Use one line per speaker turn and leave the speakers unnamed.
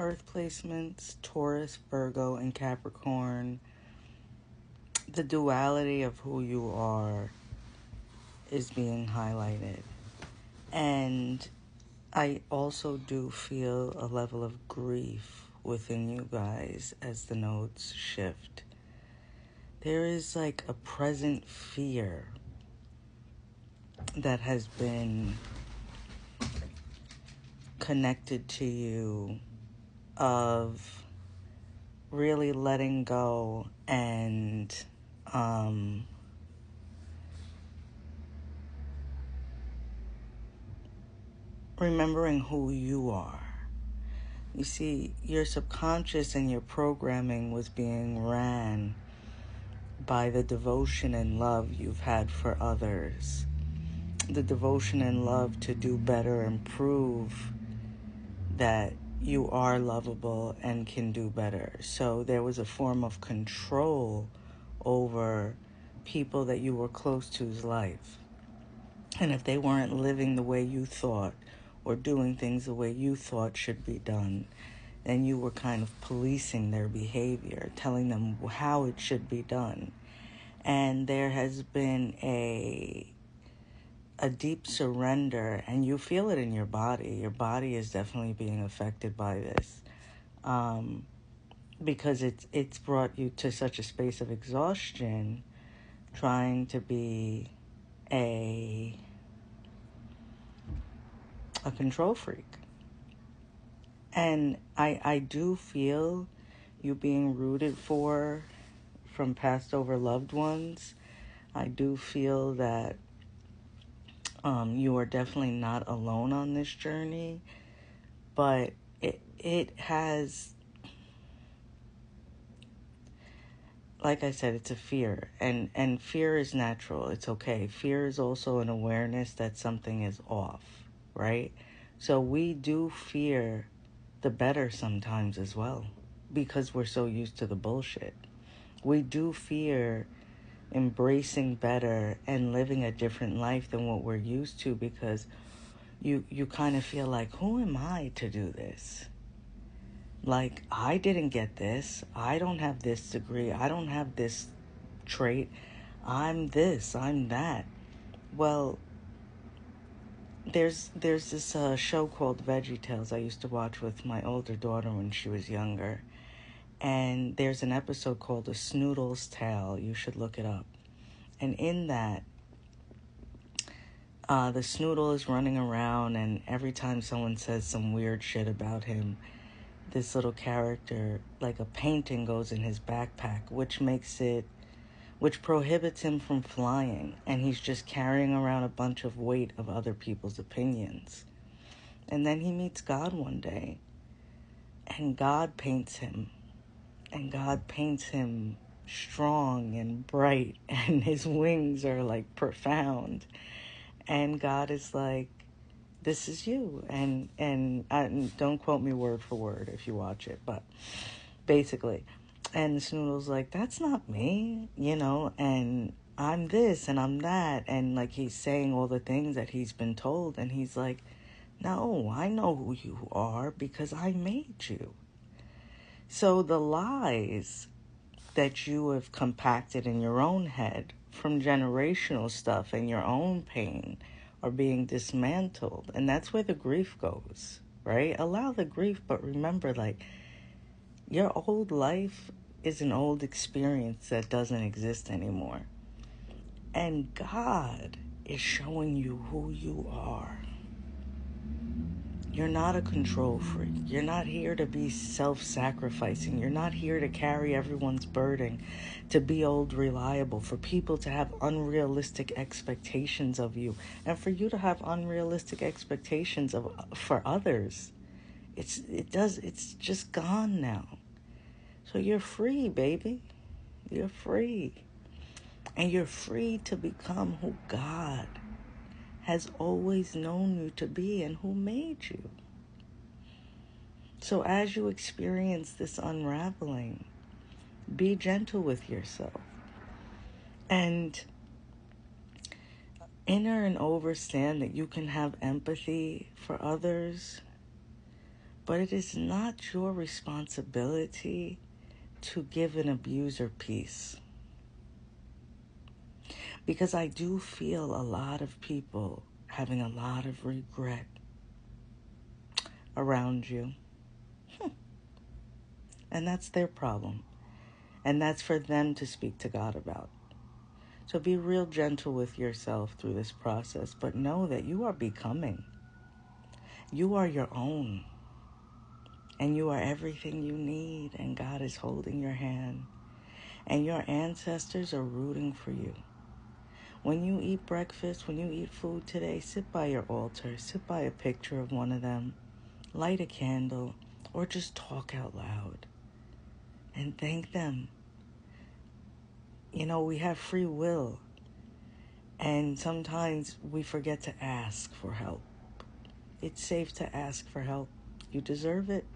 Earth placements, Taurus, Virgo, and Capricorn. The duality of who you are is being highlighted. And I also do feel a level of grief within you guys as the nodes shift. There is like a present fear that has been connected to you of really letting go and remembering who you are. You see, your subconscious and your programming was being ran by the devotion and love you've had for others. The devotion and love to do better and prove that you are lovable and can do better. So there was a form of control over people that you were close to's life. And if they weren't living the way you thought or doing things the way you thought should be done, then you were kind of policing their behavior, telling them how it should be done. And there has been a deep surrender, and you feel it in your body. Your body is definitely being affected by this, because it's brought you to such a space of exhaustion, trying to be a control freak. And I do feel you being rooted for from past over loved ones. I do feel that you are definitely not alone on this journey, but it has, like I said, it's a fear, and fear is natural. It's okay. Fear is also an awareness that something is off, right? So we do fear the better sometimes as well, because we're so used to the bullshit. We do fear embracing better and living a different life than what we're used to, because you kind of feel like, who am I to do this? Like, I didn't get this. I don't have this degree. I don't have this trait. I'm this. I'm that. Well, there's this show called VeggieTales I used to watch with my older daughter when she was younger. And there's an episode called A Snoodle's Tale. You should look it up. And in that, the Snoodle is running around, and every time someone says some weird shit about him, this little character, like a painting, goes in his backpack, which prohibits him from flying, and he's just carrying around a bunch of weight of other people's opinions. And then he meets God one day, and God paints him, and God paints him strong and bright, and his wings are like profound, and God is like, this is you. And don't quote me word for word if you watch it, but basically. And the Snoodle's like, that's not me, and I'm this and I'm that. And like, he's saying all the things that he's been told. And he's like, no, I know who you are because I made you. So the lies that you have compacted in your own head from generational stuff and your own pain are being dismantled. And that's where the grief goes, right? Allow the grief, but remember, like, your old life is an old experience that doesn't exist anymore. And God is showing you who you are. You're not a control freak. You're not here to be self-sacrificing. You're not here to carry everyone's burden, to be old reliable, for people to have unrealistic expectations of you, and for you to have unrealistic expectations for others. It's just gone now. So you're free, baby. You're free. And you're free to become who God has always known you to be and who made you. So as you experience this unraveling, be gentle with yourself. And inner and understand that you can have empathy for others, But it is not your responsibility to give an abuser peace. Because I do feel a lot of people having a lot of regret around you. And that's their problem. And that's for them to speak to God about. So be real gentle with yourself through this process, but know that you are becoming. You are your own. And you are everything you need, and God is holding your hand. And your ancestors are rooting for you. When you eat breakfast, when you eat food today, sit by your altar, sit by a picture of one of them, light a candle, or just talk out loud and thank them. You know, we have free will, and sometimes we forget to ask for help. It's safe to ask for help. You deserve it.